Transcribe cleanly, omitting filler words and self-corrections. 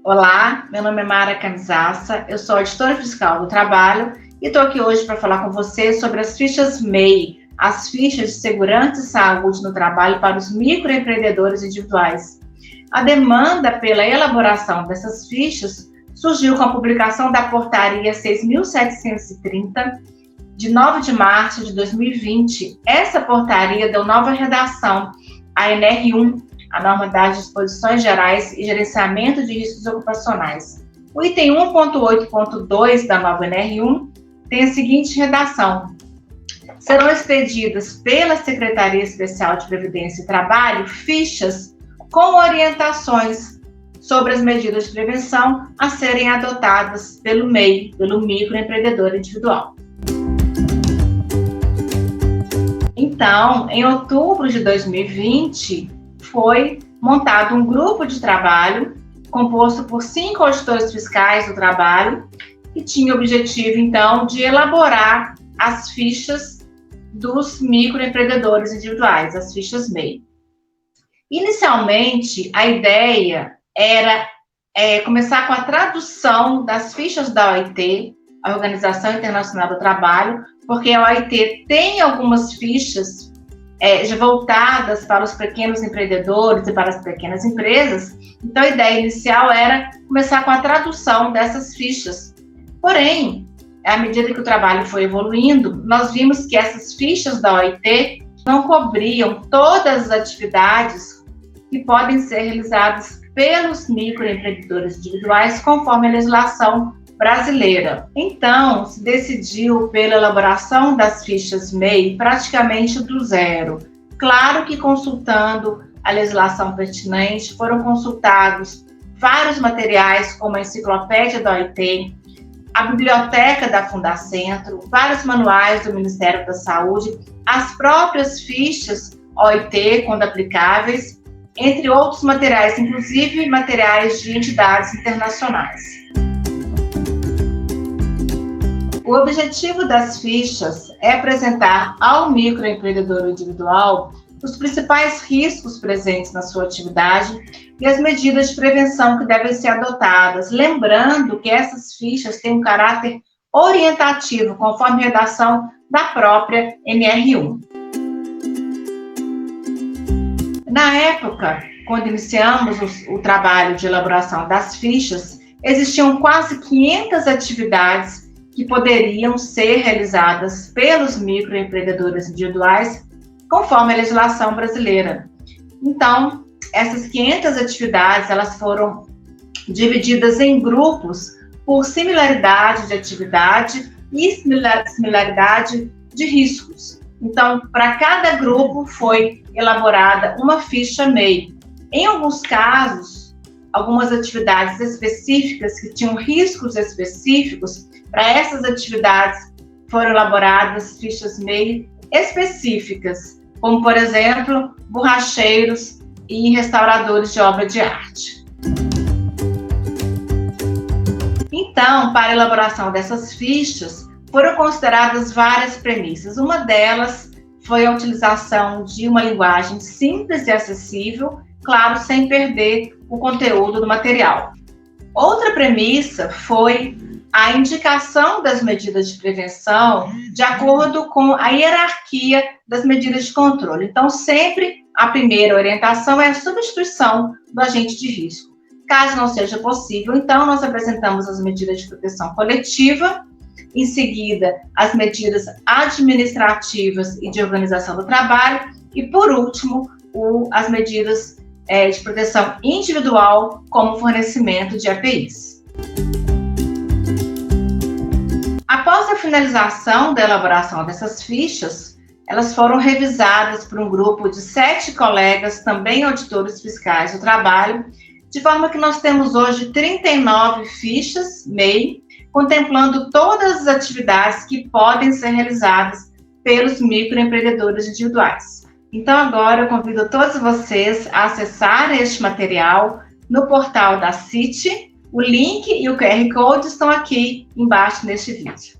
Olá, meu nome é Mara Canizaça, eu sou auditora fiscal do trabalho e estou aqui hoje para falar com você sobre as fichas MEI, as fichas de segurança e saúde no trabalho para os microempreendedores individuais. A demanda pela elaboração dessas fichas surgiu com a publicação da Portaria 6.730, de 9 de março de 2020. Essa portaria deu nova redação à NR1, a norma das disposições gerais e gerenciamento de riscos ocupacionais. O item 1.8.2 da nova NR1 tem a seguinte redação: serão expedidas pela Secretaria Especial de Previdência e Trabalho fichas com orientações sobre as medidas de prevenção a serem adotadas pelo MEI, pelo microempreendedor individual. Então, em outubro de 2020, foi montado um grupo de trabalho composto por 5 auditores fiscais do trabalho que tinha o objetivo, então, de elaborar as fichas dos microempreendedores individuais, as fichas MEI. Inicialmente, a ideia era começar com a tradução das fichas da OIT, a Organização Internacional do Trabalho, porque a OIT tem algumas fichas voltadas para os pequenos empreendedores e para as pequenas empresas. Então, a ideia inicial era começar com a tradução dessas fichas. Porém, à medida que o trabalho foi evoluindo, nós vimos que essas fichas da OIT não cobriam todas as atividades que podem ser realizadas pelos microempreendedores individuais, conforme a legislação brasileira. Então, se decidiu pela elaboração das fichas MEI praticamente do zero. Claro que consultando a legislação pertinente, foram consultados vários materiais, como a enciclopédia da OIT, a biblioteca da Fundacentro, vários manuais do Ministério da Saúde, as próprias fichas OIT, quando aplicáveis, entre outros materiais, inclusive materiais de entidades internacionais. O objetivo das fichas é apresentar ao microempreendedor individual os principais riscos presentes na sua atividade e as medidas de prevenção que devem ser adotadas, lembrando que essas fichas têm um caráter orientativo, conforme a redação da própria NR1. Na época, quando iniciamos o trabalho de elaboração das fichas, existiam quase 500 atividades que poderiam ser realizadas pelos microempreendedores individuais, conforme a legislação brasileira. Então, essas 500 atividades, elas foram divididas em grupos por similaridade de atividade e similaridade de riscos. Então, para cada grupo foi elaborada uma ficha MEI. Em alguns casos, algumas atividades específicas que tinham riscos específicos, para essas atividades foram elaboradas fichas MEI específicas, como, por exemplo, borracheiros e restauradores de obra de arte. Então, para a elaboração dessas fichas, foram consideradas várias premissas. Uma delas foi a utilização de uma linguagem simples e acessível, claro, sem perder o conteúdo do material. Outra premissa foi a indicação das medidas de prevenção de acordo com a hierarquia das medidas de controle. Então, sempre a primeira orientação é a substituição do agente de risco. Caso não seja possível, então, nós apresentamos as medidas de proteção coletiva, em seguida, as medidas administrativas e de organização do trabalho, e, por último, as medidas de proteção individual, como fornecimento de EPIs. Após a finalização da elaboração dessas fichas, elas foram revisadas por um grupo de 7 colegas, também auditores fiscais do trabalho, de forma que nós temos hoje 39 fichas MEI, contemplando todas as atividades que podem ser realizadas pelos microempreendedores individuais. Então, agora eu convido todos vocês a acessarem este material no portal da CIT. O link e o QR Code estão aqui embaixo neste vídeo.